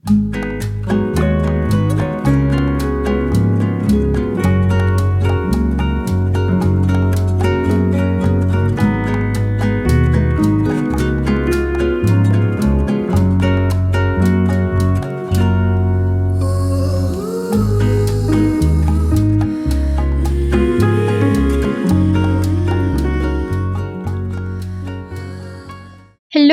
Hello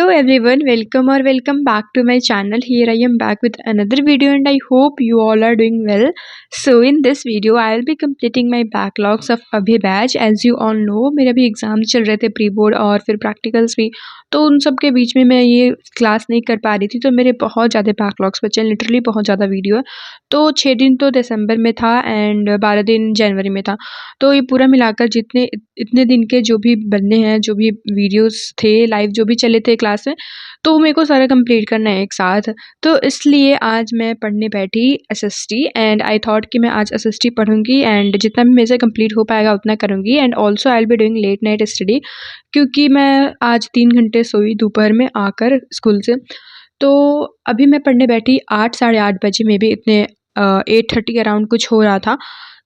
everyone, welcome or welcome back to my channel. Here I am back with another video and I hope you all are doing well. So in this video I will be completing my backlogs of Abhi batch. As you all know मेरे अभी exam चल रहे थे pre board और फिर practicals भी, तो उन सब के बीच में मैं ये क्लास नहीं कर पा रही थी, तो मेरे बहुत ज़्यादा बैकलॉग्स बचे हैं, लिटरली बहुत ज़्यादा वीडियो है। तो 6 दिन तो दिसंबर में था एंड 12 दिन जनवरी में था, तो ये पूरा मिलाकर जितने इतने दिन के जो भी बनने हैं, जो भी वीडियोस थे, लाइव जो भी चले थे क्लास में, तो मेरे को सारा कंप्लीट करना है एक साथ। तो इसलिए आज मैं पढ़ने बैठी एसएसटी एंड आई थॉट कि मैं आज एसएसटी पढ़ूंगी एंड जितना भी मेरे से कंप्लीट हो पाएगा उतना करूंगी। And also I will be doing late night study, क्योंकि मैं आज 3 घंटे सोई दोपहर में आकर स्कूल से। तो अभी मैं पढ़ने बैठी 8 साढ़े 8 बजे, मे बी इतने 8:30 अराउंड कुछ हो रहा था।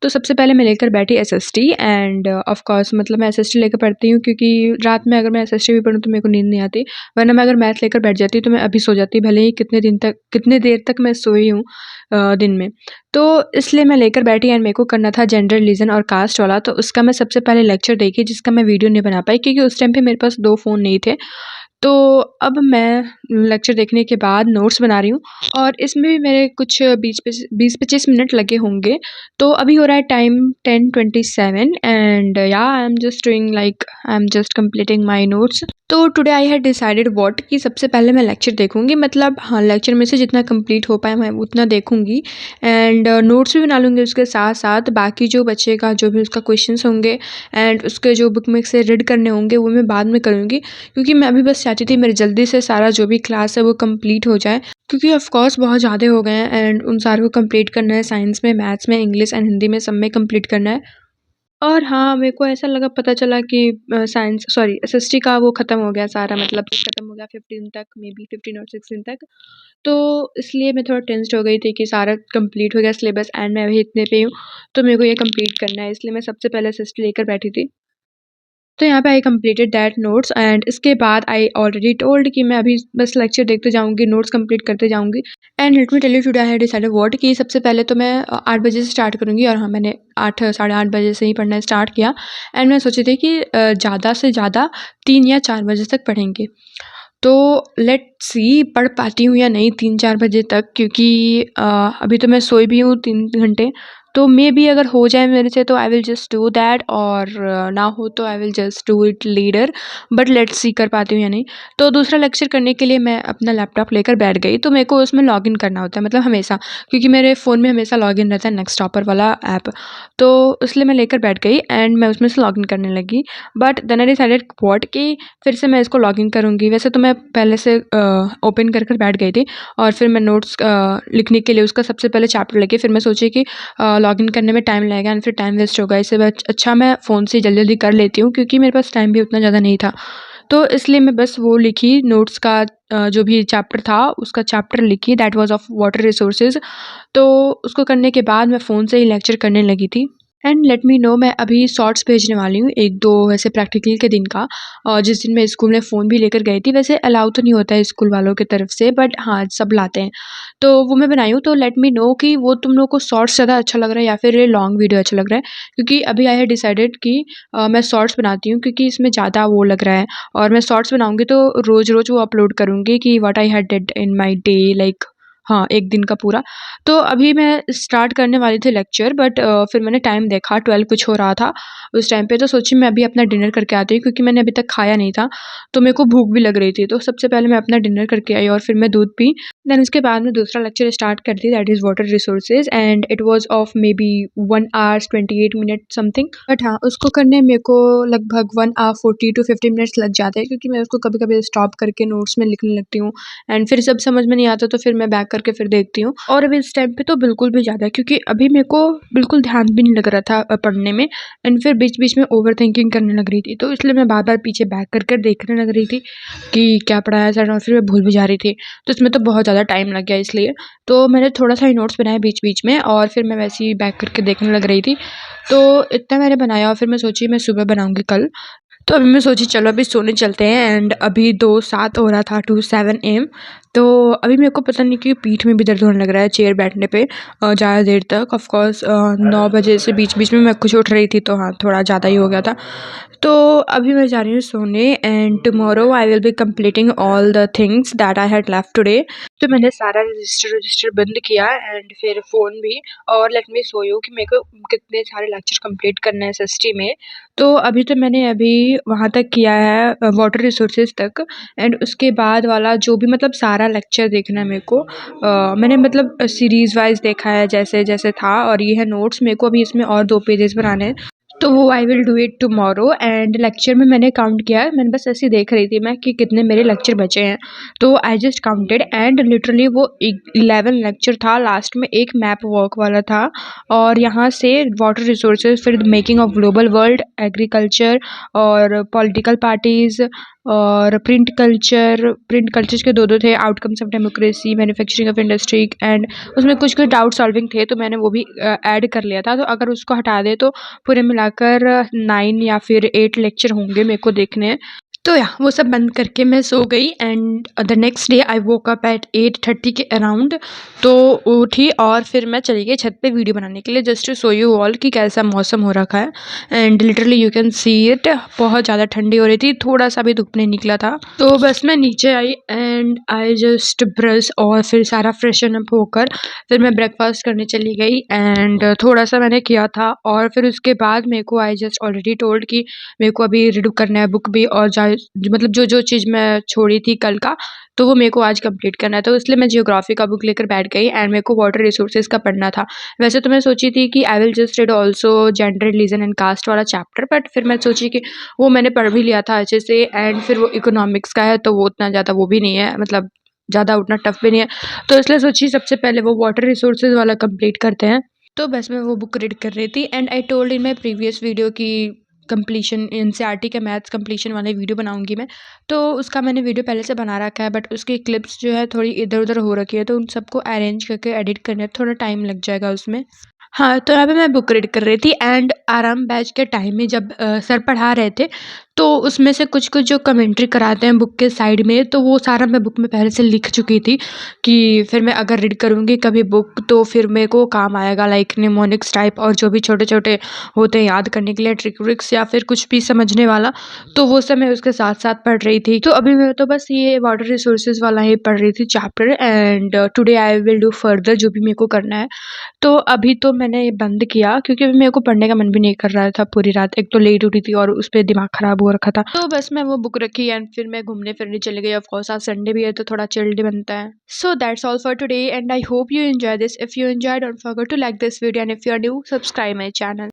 तो सबसे पहले मैं लेकर बैठी एसएसटी एंड ऑफ कोर्स मतलब मैं एसएसटी लेकर पढ़ती हूँ, क्योंकि रात में अगर मैं एसएसटी भी पढूँ तो मेरे को नींद नहीं आती, वरना मैं अगर मैथ लेकर बैठ जाती तो मैं अभी सो जाती, भले ही कितने देर तक मैं सोई हूँ दिन में। तो इसलिए मैं लेकर बैठी एंड मेरे को करना था जनरल रिलीजन और कास्ट वाला, तो उसका मैं सबसे पहले लेक्चर देखी, जिसका मैं वीडियो नहीं बना पाई क्योंकि उस टाइम पे मेरे पास 2 फ़ोन नहीं थे। तो अब मैं लेक्चर देखने के बाद नोट्स बना रही हूँ और इसमें भी मेरे कुछ 20-25 मिनट लगे होंगे। तो अभी हो रहा है टाइम 10:27 एंड या I am just completing my notes. तो today I had decided what कि सबसे पहले मैं लेक्चर देखूँगी, मतलब हाँ, लेक्चर में से जितना कंप्लीट हो पाए मैं उतना देखूँगी एंड नोट्स भी बना लूँगी उसके साथ-साथ। बाकी जो बचेगा, जो भी उसका क्वेश्चंस होंगे एंड उसके जो बुक में से रीड करने होंगे, वो मैं बाद में करूँगी, क्योंकि मैं अभी बस चाहती थी मेरी जल्दी से सारा जो भी क्लास है वो कंप्लीट हो जाए, क्योंकि ऑफ कोर्स बहुत ज़्यादा हो गए हैं एंड उन सारों को कंप्लीट करना है। साइंस में, मैथ्स में, इंग्लिश एंड हिंदी में, सब में कंप्लीट करना है। और हाँ, मेरे को ऐसा लगा, पता चला कि साइंस सॉरी एसएसटी का वो ख़त्म हो गया सारा, मतलब ख़त्म हो गया 15 तक, मे बी 15 और 16 तक। तो इसलिए मैं थोड़ा टेंस्ड हो गई थी कि सारा कंप्लीट हो गया सिलेबस एंड मैं अभी इतने पे हूँ, तो मेरे को ये कंप्लीट करना है, इसलिए मैं सबसे पहले एसएसटी लेकर बैठी थी। तो यहाँ पे I completed that notes and इसके बाद आई ऑलरेडी टोल्ड कि मैं अभी बस लेक्चर देखते जाऊँगी, नोट्स कंप्लीट करते जाऊँगी। And let me tell you today I have decided what कि सबसे पहले तो मैं 8 बजे से स्टार्ट करूँगी, और हाँ, मैंने 8 साढ़े 8 बजे से ही पढ़ना स्टार्ट किया एंड मैं सोची थी कि ज़्यादा से ज़्यादा 3 या 4 बजे तक पढ़ेंगे। तो लेट्स सी पढ़ पाती हूँ या नहीं 3-4 बजे तक, क्योंकि अभी तो मैं सोई भी हूँ 3 घंटे, तो मेबी अगर हो जाए मेरे से तो आई विल जस्ट डू दैट, और ना हो तो आई will just do it later, but let's see कर पाती हूँ या नहीं। तो दूसरा लेक्चर करने के लिए मैं अपना लैपटॉप लेकर बैठ गई, तो मेरे को उसमें लॉगिन करना होता है, मतलब हमेशा, क्योंकि मेरे फ़ोन में हमेशा लॉगिन रहता है नेक्स्ट टॉपर वाला ऐप। तो इसलिए मैं लेकर बैठ गई एंड मैं उसमें से लॉगिन करने लगी, but then I decided what कि फिर से मैं इसको लॉगिन करूँगी। वैसे तो मैं पहले से ओपन कर कर बैठ गई थी, और फिर मैं नोट्स लिखने के लिए उसका सबसे पहले चैप्टर लेके फिर मैं सोची कि लॉगिन करने में टाइम लगेगा एंड फिर टाइम वेस्ट होगा, इससे अच्छा मैं फ़ोन से जल्दी-जल्दी कर लेती हूँ, क्योंकि मेरे पास टाइम भी उतना ज़्यादा नहीं था। तो इसलिए मैं बस वो लिखी नोट्स का, जो भी चैप्टर था उसका चैप्टर लिखी, that was of water resources. तो उसको करने के बाद मैं फ़ोन से ही लेक्चर करने लगी थी। एंड लेट मी नो, मैं अभी शॉर्ट्स भेजने वाली हूँ 1-2 वैसे प्रैक्टिकल के दिन का, जिस दिन मैं स्कूल में फ़ोन भी लेकर गई थी। वैसे अलाउ तो नहीं होता है स्कूल वालों की तरफ से, बट हाँ, सब लाते हैं। तो वो मैं बनाई हूँ, तो लेट मी नो कि वो तुम लोग को शॉर्ट्स ज़्यादा अच्छा लग रहा है या फिर ये लॉन्ग वीडियो अच्छा लग रहा है, क्योंकि अभी आई हैव डिसाइडेड कि मैं शॉर्ट्स बनाती हूँ, क्योंकि इसमें ज़्यादा वो लग रहा है, और मैं शॉर्ट्स बनाऊँगी तो रोज़-रोज़ वो अपलोड करूँगी कि what I had did in my day, like हाँ, 1 दिन का पूरा। तो अभी मैं स्टार्ट करने वाली थी लेक्चर, बट फिर मैंने टाइम देखा 12 कुछ हो रहा था उस टाइम पे, तो सोची मैं अभी अपना डिनर करके आती हूँ, क्योंकि मैंने अभी तक खाया नहीं था, तो मेरे को भूख भी लग रही थी। तो सबसे पहले मैं अपना डिनर करके आई और फिर मैं दूध पी। देन उसके बाद में दूसरा लेक्चर स्टार्ट कर दी, that is water resources, and it was of maybe 1 hours 28 minute something. But हाँ, उसको करने मेरे को लगभग 1 आवर 40 टू 50 मिनट्स लग जाते हैं, क्योंकि मैं उसको कभी-कभी स्टॉप करके नोट्स में लिखने लगती हूँ एंड फिर जब समझ में नहीं आता तो फिर मैं बैक करके फिर देखती हूँ। और अभी इस टाइम पे तो बिल्कुल भी ज़्यादा, क्योंकि अभी मेरे को बिल्कुल ध्यान भी नहीं लग रहा था पढ़ने में, एंड फिर बीच-बीच में ओवरथिंकिंग करने लग रही थी। तो इसलिए मैं बार-बार पीछे बैक कर कर देखने लग रही थी कि क्या पढ़ाया सर, और फिर मैं भूल भी जा रही थी। तो इसमें तो बहुत ज़्यादा टाइम लग गया इसलिए। तो मैंने थोड़ा-सा ही नोट्स बनाए बीच-बीच में, और फिर मैं वैसे ही बैक करके देखने लग रही थी। तो इतना मैंने बनाया, और फिर मैं सोची मैं सुबह बनाऊँगी कल। तो अभी मैं सोची चलो अभी सोने चलते हैं, एंड अभी 2:07 हो रहा था, 2:07 AM। तो अभी मेरे को पता नहीं क्यों पीठ में भी दर्द होने लग रहा है चेयर बैठने पे ज़्यादा देर तक। ऑफ कोर्स 9 बजे से बीच-बीच में मैं कुछ उठ रही थी, तो हाँ, थोड़ा ज़्यादा ही हो गया था। तो अभी मैं जा रही हूँ सोने, and tomorrow I will be completing all the things that I had left today. तो मैंने सारा रजिस्टर बंद किया, एंड फिर फ़ोन भी, और लेट मी शो यू कि मेरे को कितने सारे लेक्चर कंप्लीट करने हैं एसएसटी में। तो अभी तो मैंने अभी वहाँ तक किया है, वाटर रिसोर्सेज तक, एंड उसके बाद वाला जो भी मतलब सारा लेक्चर देखना है मेरे को। मैंने मतलब सीरीज़ वाइज़ देखा है जैसे जैसे था, और ये है नोट्स। मेरे को अभी इसमें और 2 पेजेज़ बनाने हैं, तो वो I will do it tomorrow. And lecture में मैंने काउंट किया है, मैंने बस ऐसे ही देख रही थी मैं कि कितने मेरे लेक्चर बचे हैं। तो I just counted, and literally वो 11 लेक्चर था। लास्ट में एक मैप वर्क वाला था, और यहाँ से वाटर रिसोर्सेज, फिर making of global world, agriculture, और पॉलिटिकल पार्टीज़, और प्रिंट कल्चर्स के 2-2 थे, outcomes of democracy, manufacturing of industry, and उसमें कुछ-कुछ डाउट सॉल्विंग थे, तो मैंने वो भी ऐड कर लिया था। तो अगर उसको हटा दें तो पूरे मिलाकर 9 या फिर 8 लेक्चर होंगे मेरे को देखने। तो या वो सब बंद करके मैं सो गई, and the next day I woke up at 8:30 के अराउंड। तो उठी, और फिर मैं चली गई छत पे वीडियो बनाने के लिए, just to show you all कि कैसा मौसम हो रखा है। And literally you can see it, बहुत ज़्यादा ठंडी हो रही थी, थोड़ा सा भी धूप नहीं निकला था। तो बस मैं नीचे आई, एंड आई जस्ट ब्रश, और फिर सारा फ्रेशन अप होकर फिर मैं ब्रेकफास्ट करने चली गई, एंड थोड़ा सा मैंने किया था। और फिर उसके बाद मेरे को आई जस्ट ऑलरेडी टोल्ड कि मेरे को अभी रीड करना है बुक भी, और मतलब जो चीज़ मैं छोड़ी थी कल का, तो वो मेरे को आज कंप्लीट करना है। तो इसलिए मैं जियोग्राफी का बुक लेकर बैठ गई, एंड मेरे को वाटर रिसोर्सेज का पढ़ना था। वैसे तो मैं सोची थी कि I will just read also gender, religion and caste वाला चैप्टर, बट फिर मैं सोची कि वो मैंने पढ़ भी लिया था अच्छे से, एंड फिर वो इकोनॉमिक्स का है, तो वो उतना ज़्यादा वो भी नहीं है, मतलब ज़्यादा उतना टफ भी नहीं है। तो इसलिए सोची सबसे पहले वो वाटर रिसोर्सेज वाला कंप्लीट करते हैं। तो बस मैं वो बुक रीड कर रही थी, and I told in my previous video की कंप्लीशन एनसीईआरटी के मैथ्स कंप्लीशन वाले वीडियो बनाऊंगी मैं। तो उसका मैंने वीडियो पहले से बना रखा है, बट उसकी क्लिप्स जो है थोड़ी इधर उधर हो रखी है, तो उन सबको अरेंज करके एडिट करने थोड़ा टाइम लग जाएगा उसमें। हाँ, तो यहाँ पे मैं बुक रीड कर रही थी, एंड आराम बैच के टाइम में जब सर पढ़ा रहे थे, तो उसमें से कुछ-कुछ जो कमेंट्री कराते हैं बुक के साइड में, तो वो सारा मैं बुक में पहले से लिख चुकी थी कि फिर मैं अगर रीड करूँगी कभी बुक, तो फिर मेरे को काम आएगा, लाइक निमोनिक्स टाइप, और जो भी छोटे-छोटे होते हैं याद करने के लिए ट्रिक-व्रिक्स, या फिर कुछ भी समझने वाला, तो वो सब मैं उसके साथ-साथ पढ़ रही थी। तो अभी मैं तो बस ये वाटर रिसोर्सेज़ वाला ही पढ़ रही थी chapter, and today I will do further जो भी मेरे को करना है। तो अभी तो मैंने ये बंद किया, क्योंकि अभी मेरे को पढ़ने का मन भी नहीं कर रहा था पूरी रात। एक तो लेट उठी थी, और उस पे दिमाग खराब हो रखा था। तो बस मैं वो बुक रखी, एंड फिर मैं घूमने फिरने चली गई। ऑफ कोर्स आज संडे भी है, तो थोड़ा चिल्ड बनता है। So that's all for today, and I hope you enjoy this. If you enjoy, don't forget to like this video, and if you are new, subscribe my channel.